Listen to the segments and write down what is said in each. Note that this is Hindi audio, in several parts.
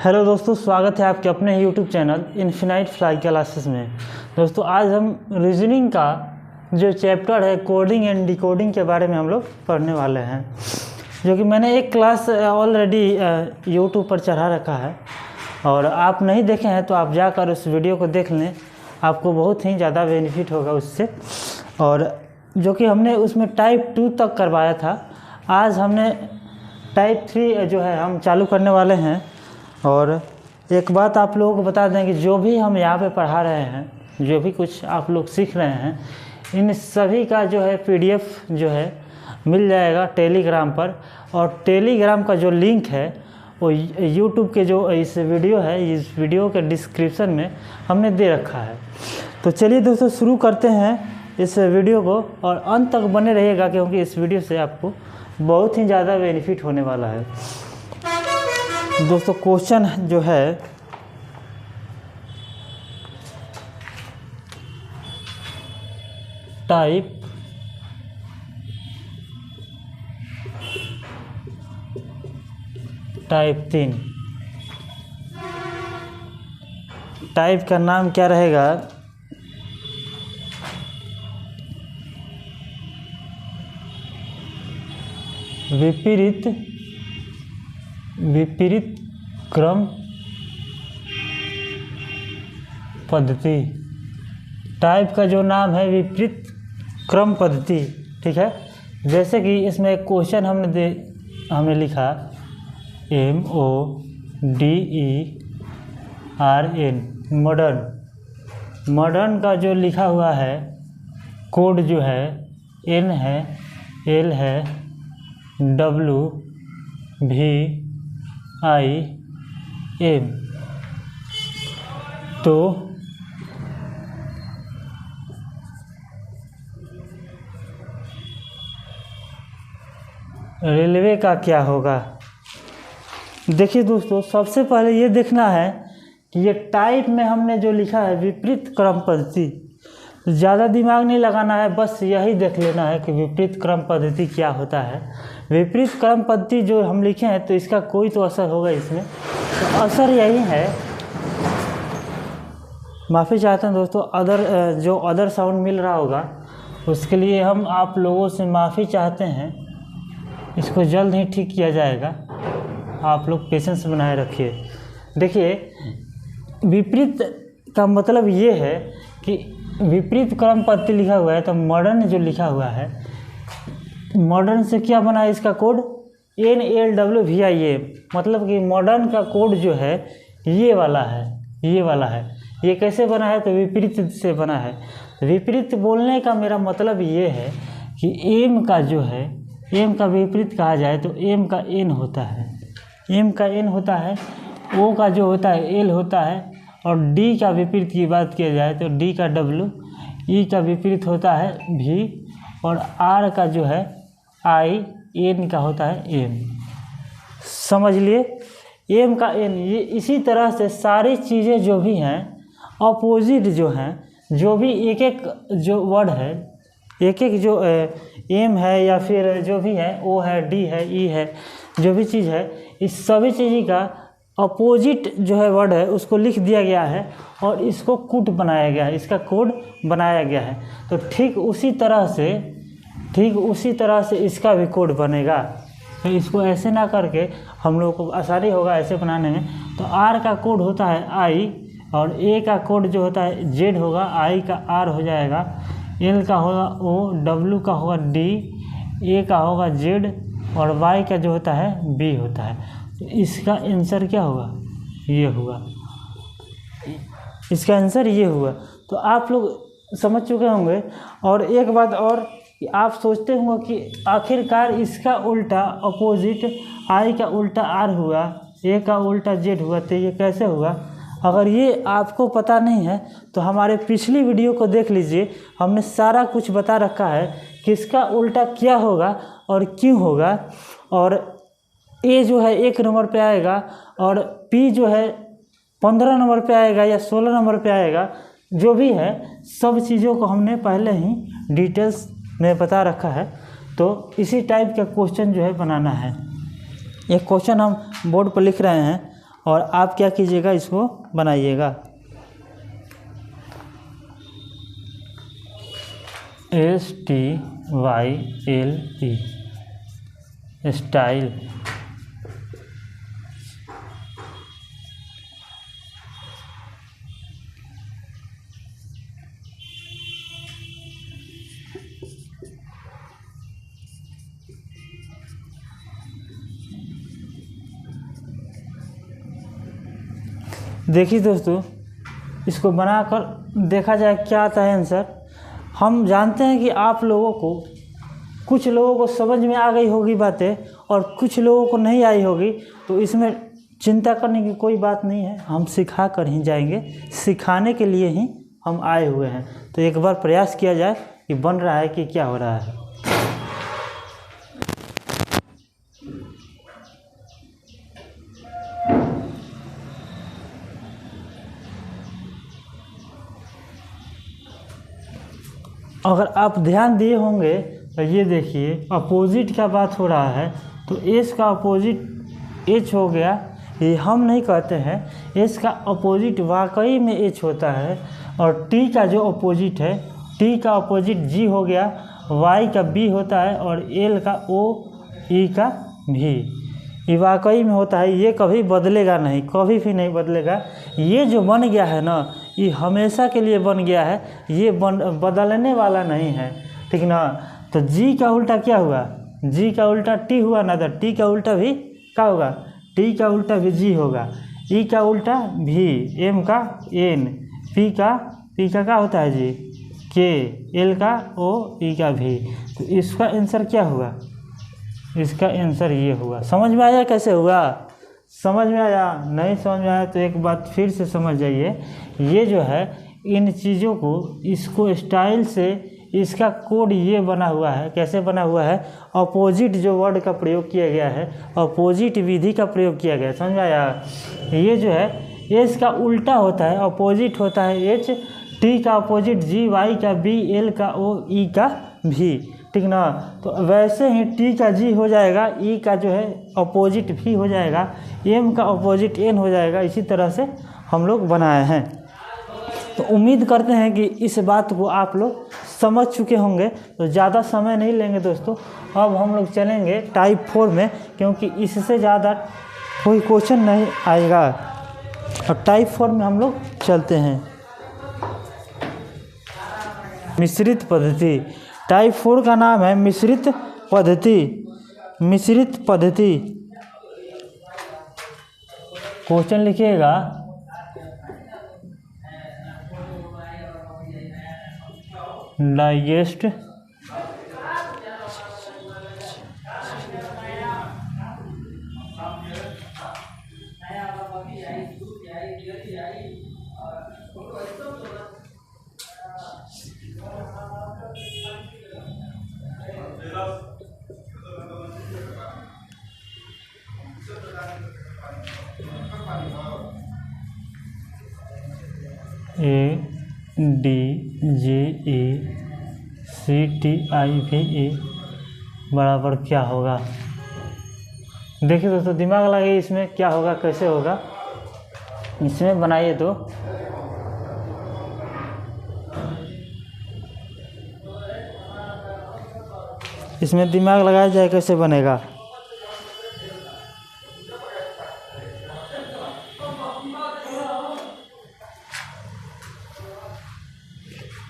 हेलो दोस्तों, स्वागत है आपके अपने YouTube channel infinite fly classes में। दोस्तों आज हम रीजनिंग का जो चैप्टर है कोडिंग एंड डिकोडिंग के बारे में हम लोग पढ़ने वाले हैं, जो कि मैंने एक क्लास ऑलरेडी यूट्यूब पर चढ़ा रखा है और आप नहीं देखे हैं तो आप जाकर उस वीडियो को देख लें, आपको बहुत ही ज़्यादा बेनिफिट होगा उससे। और जो कि हमने उसमें टाइप 2 तक करवाया था, आज हमने टाइप 3 जो है हम चालू करने वाले हैं। और एक बात आप लोगों को बता दें कि जो भी हम यहाँ पे पढ़ा रहे हैं, जो भी कुछ आप लोग सीख रहे हैं, इन सभी का जो है PDF जो है मिल जाएगा टेलीग्राम पर। और टेलीग्राम का जो लिंक है वो YouTube के जो इस वीडियो है, इस वीडियो के डिस्क्रिप्शन में हमने दे रखा है। तो चलिए दोस्तों शुरू करते हैं इस वीडियो को और अंत तक बने रहिएगा, क्योंकि इस वीडियो से आपको बहुत ही ज़्यादा बेनिफिट होने वाला है। दोस्तों क्वेश्चन जो है टाइप टाइप 3, टाइप का नाम क्या रहेगा? विपरीत क्रम पद्धति। टाइप का जो नाम है विपरीत क्रम पद्धति, ठीक है। जैसे कि इसमें एक क्वेश्चन हमने लिखा MODERN, मॉडर्न का जो लिखा हुआ है कोड जो है N है, L है, W V I M। तो रेलवे का क्या होगा? देखिए दोस्तों, सबसे पहले ये देखना है कि ये टाइप में हमने जो लिखा है विपरीत क्रम पद्धति, ज़्यादा दिमाग नहीं लगाना है, बस यही देख लेना है कि विपरीत क्रम पद्धति क्या होता है। विपरीत क्रम पद्धति जो हम लिखे हैं तो इसका कोई तो असर होगा इसमें, तो असर यही है। माफ़ी चाहते हैं दोस्तों, अदर साउंड मिल रहा होगा उसके लिए हम आप लोगों से माफ़ी चाहते हैं। इसको जल्द ही ठीक किया जाएगा, आप लोग पेशेंस बनाए रखिए। देखिए विपरीत का मतलब ये है कि विपरीत क्रम पद्धति लिखा हुआ है, तो मॉडर्न जो लिखा हुआ है, मॉडर्न से क्या बना है इसका कोड NLWVIM, मतलब कि मॉडर्न का कोड जो है ये वाला है। ये कैसे बना है? तो विपरीत से बना है। विपरीत बोलने का मेरा मतलब ये है कि M का जो है, M का विपरीत कहा जाए तो M का N होता है, M का N होता है, O का जो होता है L होता है, और D का विपरीत की बात किया जाए तो D का W, E का विपरीत होता है V, और R का जो है I, N का होता है M। समझ लिए? M का N, ये इसी तरह से सारी चीज़ें जो भी हैं अपोजिट जो हैं, जो भी एक एक जो वर्ड है, एक एक जो M है या फिर जो भी है O है, D है, E है, जो भी चीज़ है, इस सभी चीज़ का अपोजिट जो है वर्ड है उसको लिख दिया गया है और इसको कोड बनाया गया है, इसका कोड बनाया गया है। तो ठीक उसी तरह से इसका भी कोड बनेगा। तो इसको ऐसे ना करके हम लोग को आसानी होगा ऐसे बनाने में। तो R का कोड होता है I, और A का कोड जो होता है Z होगा, I का R हो जाएगा, L का होगा O, W का होगा D, A का होगा Z, और Y का जो होता है B होता है। तो इसका आंसर क्या होगा? ये होगा, इसका आंसर ये हुआ। तो आप लोग समझ चुके होंगे। और एक बात और, आप सोचते होंगे कि आखिरकार इसका उल्टा अपोजिट I का उल्टा R हुआ, A का उल्टा Z हुआ, तो ये कैसे हुआ? अगर ये आपको पता नहीं है तो हमारे पिछली वीडियो को देख लीजिए, हमने सारा कुछ बता रखा है कि इसका उल्टा क्या होगा और क्यों होगा। और A जो है 1 नंबर पे आएगा, और P जो है 15 नंबर पे आएगा या 16 नंबर पे आएगा, जो भी है सब चीज़ों को हमने पहले ही डिटेल्स में बता रखा है। तो इसी टाइप का क्वेश्चन जो है बनाना है। एक क्वेश्चन हम बोर्ड पर लिख रहे हैं और आप क्या कीजिएगा, इसको बनाइएगा। STYLE style. देखिए दोस्तों, इसको बनाकर देखा जाए क्या आता है आंसर। हम जानते हैं कि आप लोगों को, कुछ लोगों को समझ में आ गई होगी बातें और कुछ लोगों को नहीं आई होगी, तो इसमें चिंता करने की कोई बात नहीं है, हम सिखा कर ही जाएंगे, सिखाने के लिए ही हम आए हुए हैं। तो एक बार प्रयास किया जाए कि बन रहा है कि क्या हो रहा है। अगर आप ध्यान दिए होंगे तो ये देखिए, अपोजिट का बात हो रहा है, तो एस का अपोजिट एच हो गया। ये हम नहीं कहते हैं, एस का अपोजिट वाकई में एच होता है। और टी का जो अपोजिट है, टी का अपोजिट जी हो गया, वाई का बी होता है, और एल का ओ, ई का भी, ये वाकई में होता है। ये कभी बदलेगा नहीं, कभी भी नहीं बदलेगा। ये जो बन गया है ना, ये हमेशा के लिए बन गया है, ये बदलने वाला नहीं है, ठीक ना। तो जी का उल्टा क्या हुआ, जी का उल्टा टी हुआ ना, तो टी का उल्टा भी क्या होगा, टी का उल्टा भी जी होगा। ई का उल्टा भी, एम का एन, पी का क्या होता है जी, के, एल का ओ, ई का भी। तो इसका आंसर क्या हुआ, इसका आंसर ये हुआ। समझ में आया कैसे हुआ, समझ में आया? नहीं समझ में आया तो एक बात फिर से समझ जाइए। ये जो है, इन चीज़ों को, इसको स्टाइल से, इसका कोड ये बना हुआ है। कैसे बना हुआ है, अपोजिट जो वर्ड का प्रयोग किया गया है, अपोजिट विधि का प्रयोग किया गया है। समझ में आया? ये जो है, एस का उल्टा होता है, अपोजिट होता है एच, टी का अपोजिट जी, वाई का बी, एल का ओ, ई का भी, ठीक ना। तो वैसे ही टी का जी हो जाएगा, ई का जो है अपोजिट भी हो जाएगा, एम का अपोजिट एन हो जाएगा। इसी तरह से हम लोग बनाए हैं। तो उम्मीद करते हैं कि इस बात को आप लोग समझ चुके होंगे। तो ज़्यादा समय नहीं लेंगे दोस्तों, अब हम लोग चलेंगे टाइप 4 में, क्योंकि इससे ज़्यादा कोई क्वेश्चन नहीं आएगा। और टाइप 4 में हम लोग चलते हैं, मिश्रित पद्धति। टाइप 4 का नाम है मिश्रित पद्धति। मिश्रित पद्धति क्वेश्चन लिखिएगा, डाइजेस्ट ADJECTIVE बराबर क्या होगा। देखिए दोस्तों, दिमाग लगाइए, इसमें क्या होगा, कैसे होगा, इसमें बनाइए। तो इसमें दिमाग लगाया जाए, कैसे बनेगा।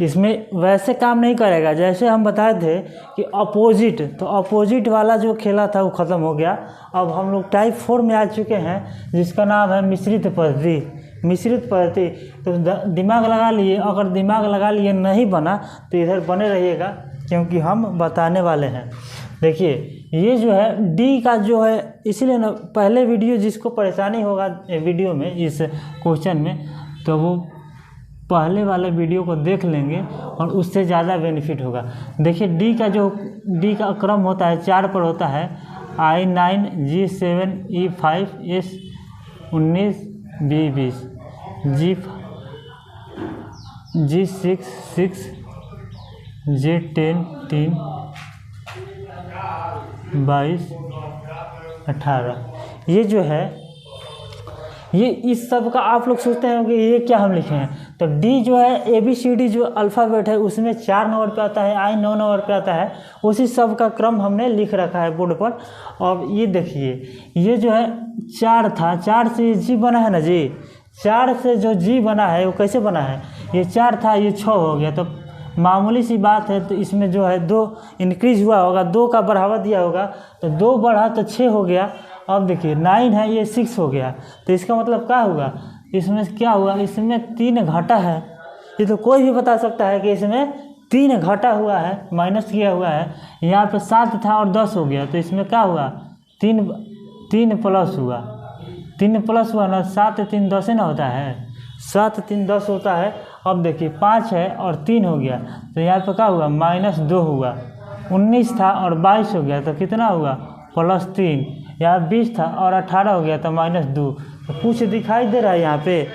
इसमें वैसे काम नहीं करेगा जैसे हम बताए थे कि अपोजिट, तो अपोजिट वाला जो खेला था वो ख़त्म हो गया। अब हम लोग टाइप 4 में आ चुके हैं, जिसका नाम है मिश्रित पद्धति। मिश्रित पद्धति, तो दिमाग लगा लिए। अगर दिमाग लगा लिए नहीं बना तो इधर बने रहिएगा, क्योंकि हम बताने वाले हैं। देखिए, ये जो है डी का जो है, इसलिए ना पहले वीडियो, जिसको परेशानी होगा वीडियो में, इस क्वेश्चन में, तो वो पहले वाले वीडियो को देख लेंगे और उससे ज़्यादा बेनिफिट होगा। देखिए, डी का क्रम होता है 4 पर होता है, I9 G7 E5 S19 B20 G6 6 J10 3 22 18। ये जो है, ये इस सब का आप लोग सोचते हैं कि ये क्या हम लिखे हैं, तो डी जो है ABCD जो अल्फ़ाबेट है उसमें 4 नंबर पे आता है, आई 9 नंबर पे आता है, उसी सब का क्रम हमने लिख रखा है बोर्ड पर। अब ये देखिए, ये जो है 4 था, 4 से जी बना है ना जी, 4 से जो जी बना है वो कैसे बना है, ये 4 था, ये 6 हो गया, तो मामूली सी बात है, तो इसमें जो है 2 इंक्रीज हुआ होगा, 2 का बढ़ावा दिया होगा, तो 2 बढ़ा तो 6 हो गया। अब देखिए 9 है, ये 6 हो गया, तो इसका मतलब क्या हुआ, इसमें क्या हुआ, इसमें 3 घटा है। ये तो कोई भी बता सकता है कि इसमें 3 घटा हुआ है, माइनस किया हुआ है। यहाँ पे 7 था और 10 हो गया, तो इसमें क्या हुआ, 3 प्लस हुआ, 3 प्लस हुआ ना, 7 3 10 ही ना होता है, 7 3 10 होता है। अब देखिए 5 है और 3 हो गया, तो यहाँ पे क्या हुआ, -2 हुआ। 19 था और 22 हो गया, तो कितना हुआ, +3। यहाँ 20 था और 18 हो गया, तो -2। तो कुछ दिखाई दे रहा है यहाँ पे,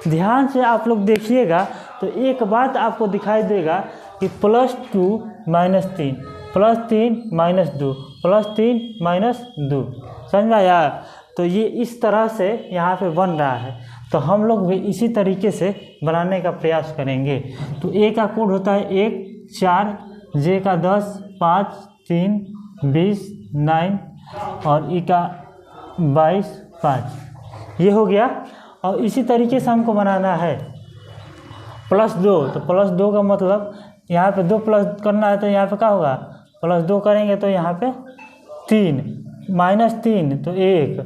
ध्यान से आप लोग देखिएगा तो एक बात आपको दिखाई देगा कि +2 -3 +3 -2 +3 -2, समझ में आया। तो ये इस तरह से यहाँ पे बन रहा है, तो हम लोग भी इसी तरीके से बनाने का प्रयास करेंगे। तो ए का कोड होता है 1 4, जे का 10 5 3 20 9 और ई का 22 5, ये हो गया। और इसी तरीके से हमको बनाना है +2, तो +2 का मतलब यहाँ पे 2 प्लस करना है, तो यहाँ पे क्या होगा, +2 करेंगे तो यहाँ पे 3 -3 तो 1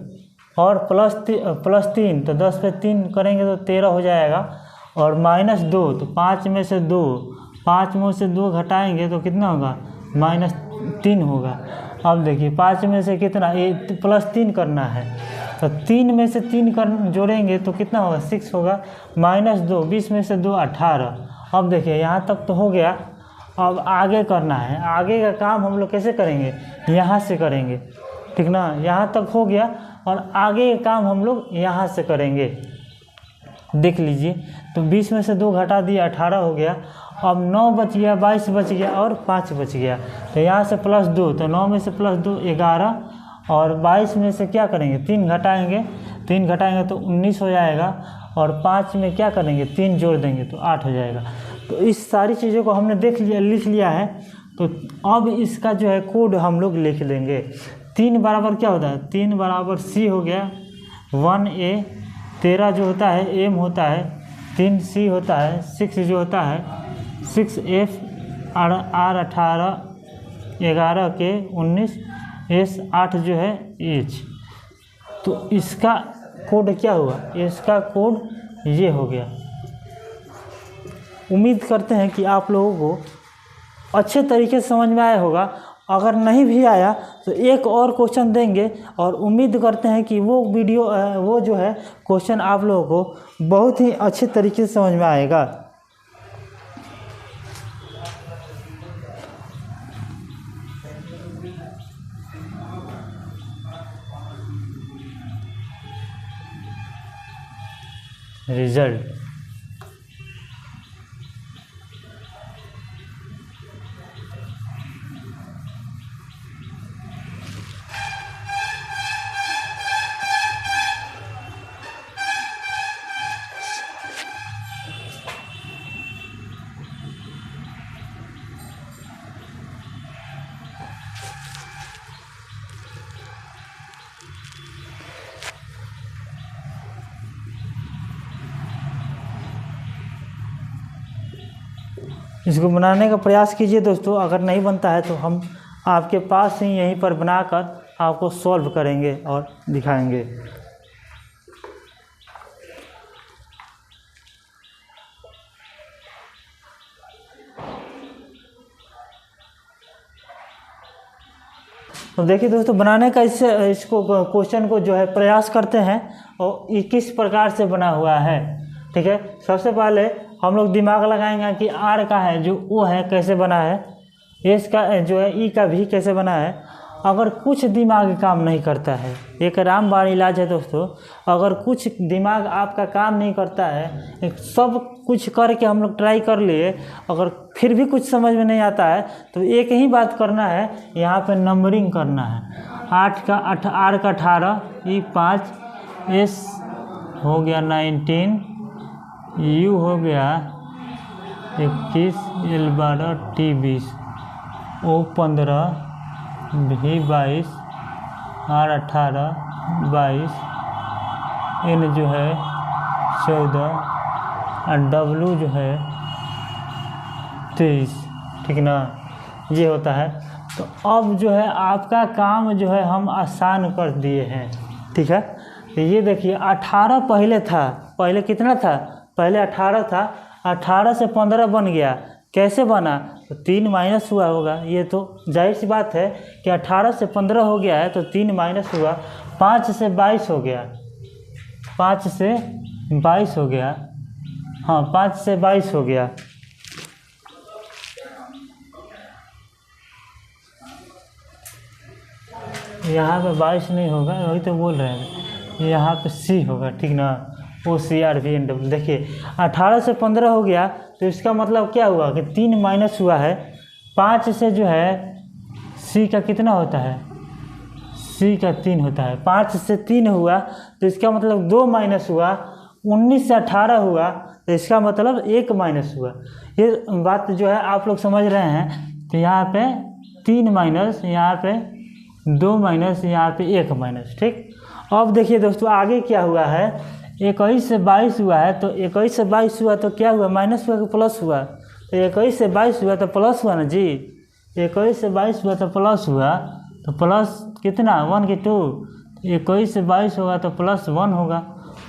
और +3 तो 10 पे 3 करेंगे तो 13 हो जाएगा, और -2 तो 5 में से 2, 5 में से 2 घटाएंगे तो कितना होगा, -3 होगा। अब देखिए 5 में से कितना, +3 करना है, तो 3 में से 3 जोड़ेंगे तो कितना होगा, 6 होगा, -2 20 में से 2 18। अब देखिए यहाँ तक तो हो गया, अब आगे करना है, आगे का काम हम लोग कैसे करेंगे, यहाँ से करेंगे, ठीक ना, यहाँ तक हो गया, और आगे का काम हम लोग यहाँ से करेंगे। देख लीजिए, तो 20 में से 2 घटा दिया, 18 हो गया। अब 9 बच गया, 22 बच गया और 5 बच गया, तो यहाँ से +2, तो 9 में से +2 11, और 22 में से क्या करेंगे, 3 घटाएंगे, 3 घटाएंगे तो 19 हो जाएगा, और 5 में क्या करेंगे, 3 जोड़ देंगे तो 8 हो जाएगा। तो इस सारी चीज़ों को हमने लिख लिया है। तो अब इसका जो है कोड हम लोग लिख लेंगे। 3 बराबर क्या होता है, 3 बराबर C हो गया, 1A, 13 जो होता है M होता है, 3C होता है, 6 जो होता है 6F, R 18, 11 के 19, S 8 जो है H। तो इसका कोड क्या हुआ, इसका कोड ये हो गया। उम्मीद करते हैं कि आप लोगों को अच्छे तरीके से समझ में आया होगा। अगर नहीं भी आया तो एक और क्वेश्चन देंगे, और उम्मीद करते हैं कि वो वीडियो वो जो है क्वेश्चन आप लोगों को बहुत ही अच्छे तरीके से समझ में आएगा। रिजल्ट इसको बनाने का प्रयास कीजिए दोस्तों। अगर नहीं बनता है तो हम आपके पास ही यहीं पर बनाकर आपको सॉल्व करेंगे और दिखाएंगे। तो देखिए दोस्तों, बनाने का इसको क्वेश्चन को जो है प्रयास करते हैं, और ये किस प्रकार से बना हुआ है। ठीक है, सबसे पहले हम लोग दिमाग लगाएंगे कि आर का है जो ओ है कैसे बना है, एस का जो है ई का भी कैसे बना है। अगर कुछ दिमाग काम नहीं करता है, एक रामबाण इलाज है दोस्तों, अगर कुछ दिमाग आपका काम नहीं करता है, सब कुछ करके हम लोग ट्राई कर लिए, अगर फिर भी कुछ समझ में नहीं आता है, तो एक ही बात करना है, यहाँ पे नंबरिंग करना है। 8 का 8, आर का 18, ई 5, एस हो गया 19, U हो गया 21, L 12, T 20, O 15, V 22, R 18, 22, N जो है 14 और W जो है 23, ठीक ना। ये होता है। तो अब जो है आपका काम जो है हम आसान कर दिए हैं, ठीक है। तो ये देखिए 18 पहले था, पहले कितना था, पहले 18 था, 18 से 15 बन गया। कैसे बना, तो 3 माइनस हुआ होगा। ये तो जाहिर सी बात है कि 18 से 15 हो गया है तो 3 माइनस हुआ, 5 से 22 हो गया, 5 से 22 हो गया, हाँ 5 से 22 हो गया। यहाँ पे 22 नहीं होगा, वही तो बोल रहे हैं, यहाँ पे C होगा, ठीक ना। OCRVNW देखिए 18 से 15 हो गया तो इसका मतलब क्या हुआ कि 3 माइनस हुआ है, 5 से जो है C का कितना होता है, C का 3 होता है, 5 से 3 हुआ तो इसका मतलब 2 माइनस हुआ, 19 से 18 हुआ तो इसका मतलब 1 माइनस हुआ। ये बात जो है आप लोग समझ रहे हैं। तो यहाँ पे 3 माइनस, यहाँ पे 2 माइनस, यहाँ पे 1 माइनस, ठीक। अब देखिए दोस्तों आगे क्या हुआ है, 21 से 22 हुआ है तो 21 से 22 हुआ तो क्या हुआ, माइनस हुआ कि प्लस हुआ, तो 21 से 22 हुआ तो प्लस हुआ ना जी, 21 से 22 हुआ तो प्लस हुआ, तो प्लस कितना 1 की 2, 21 से 22 होगा तो प्लस 1 होगा,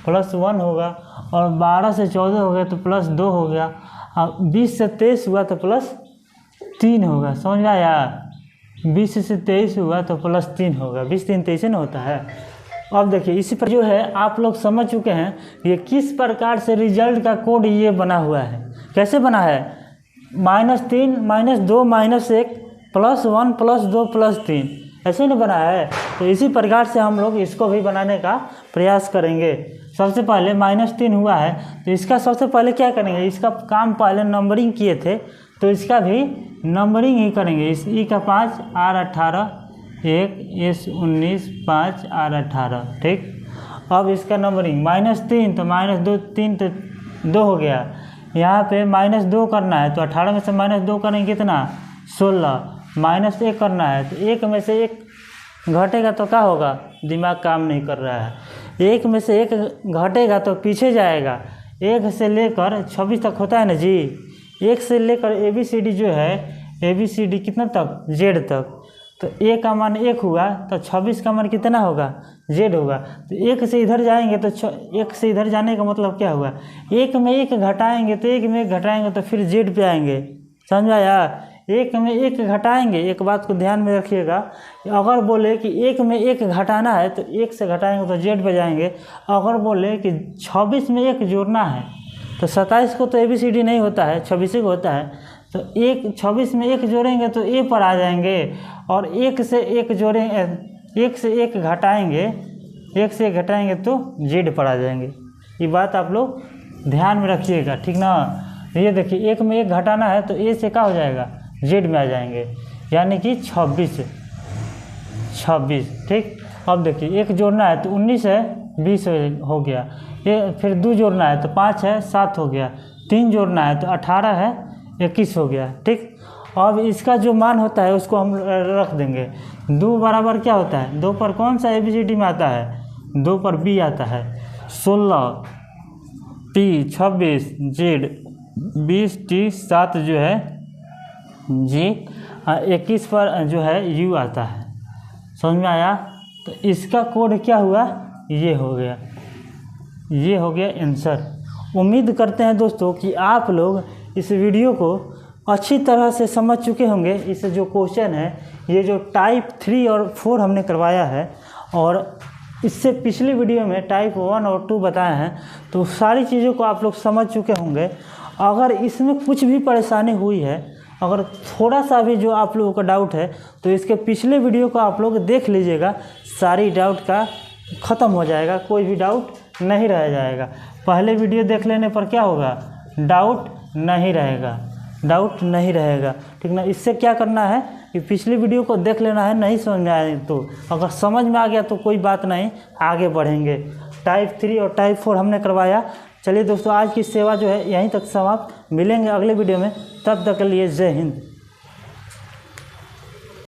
प्लस 1 होगा, और 12 से 14 हो गया तो प्लस 2 हो गया, और 20 से 23 हुआ तो प्लस 3 होगा, समझ में आया। 20 से 23 हुआ तो प्लस 3 होगा, 20 3 23 ना होता है। अब देखिए इसी पर जो है आप लोग समझ चुके हैं ये किस प्रकार से रिजल्ट का कोड ये बना हुआ है, कैसे बना है, -3 -2 -1 +1 +2 +3, ऐसे नहीं बना है। तो इसी प्रकार से हम लोग इसको भी बनाने का प्रयास करेंगे। सबसे पहले -3 हुआ है तो इसका सबसे पहले क्या करेंगे, इसका काम पहले नंबरिंग किए थे तो इसका भी नंबरिंग ही करेंगे। इस E का 5, R 18, 1, S 19, 5, R 18, ठीक। अब इसका नंबरिंग -3 तो -2 3 तो 2 हो गया, यहाँ पे -2 करना है तो 18 में से -2 करेंगे कितना 16, -1 करना है तो 1 में से 1 घटेगा तो क्या होगा, दिमाग काम नहीं कर रहा है, 1 में से 1 घटेगा तो पीछे जाएगा, 1 से लेकर 26 तक होता है ना जी, 1 से लेकर ABCD जो है ABCD कितना तक Z तक, तो A का मान 1 हुआ तो 26 का मान कितना होगा Z होगा। तो 1 से इधर जाएंगे तो 1 से इधर जाने का मतलब क्या हुआ, 1 में 1 घटाएंगे तो 1 में 1 घटाएंगे तो फिर Z पे आएंगे, समझ आया। 1 में 1 घटाएंगे, एक बात को ध्यान में रखिएगा, अगर बोले कि 1 में 1 घटाना है तो 1 से घटाएंगे तो Z पे जाएंगे, अगर बोले कि 26 में 1 जोड़ना है तो 27 को तो ABCD नहीं होता है, 26 को होता है, तो 26 में 1 जोड़ेंगे तो A पर आ जाएंगे, और 1 से 1 जोड़ेंगे, 1 से 1 घटाएंगे, 1 से 1 घटाएंगे तो Z पर आ जाएंगे। ये बात आप लोग ध्यान में रखिएगा, ठीक ना। ये देखिए 1 में 1 घटाना है तो A से क्या हो जाएगा Z में आ जाएंगे, यानी कि 26, ठीक। अब देखिए 1 जोड़ना है तो 19 है 20 हो गया, ये फिर 2 जोड़ना है तो 5 है 7 हो गया, 3 जोड़ना है तो 18 है 21 हो गया, ठीक। अब इसका जो मान होता है उसको हम रख देंगे, 2 बराबर क्या होता है, 2 पर कौन सा ABCD में आता है, 2 पर B आता है, 16 P 26 Z 20 T 7 जो है G 21 पर जो है U आता है, समझ में आया। तो इसका कोड क्या हुआ, ये हो गया, ये हो गया आंसर। उम्मीद करते हैं दोस्तों कि आप लोग इस वीडियो को अच्छी तरह से समझ चुके होंगे। इस जो क्वेश्चन है, ये जो टाइप 3 और 4 हमने करवाया है, और इससे पिछली वीडियो में टाइप 1 और 2 बताए हैं, तो सारी चीज़ों को आप लोग समझ चुके होंगे। अगर इसमें कुछ भी परेशानी हुई है, अगर थोड़ा सा भी जो आप लोगों का डाउट है, तो इसके पिछले वीडियो को आप लोग देख लीजिएगा, सारी डाउट का ख़त्म हो जाएगा, कोई भी डाउट नहीं रह जाएगा। पहले वीडियो देख लेने पर क्या होगा, डाउट नहीं रहेगा, डाउट नहीं रहेगा, ठीक ना। इससे क्या करना है कि पिछली वीडियो को देख लेना है, नहीं समझ में आए तो, अगर समझ में आ गया तो कोई बात नहीं, आगे बढ़ेंगे। टाइप 3 और टाइप 4 हमने करवाया। चलिए दोस्तों, आज की सेवा जो है यहीं तक समाप्त। मिलेंगे अगले वीडियो में, तब तक के लिए जय हिंद।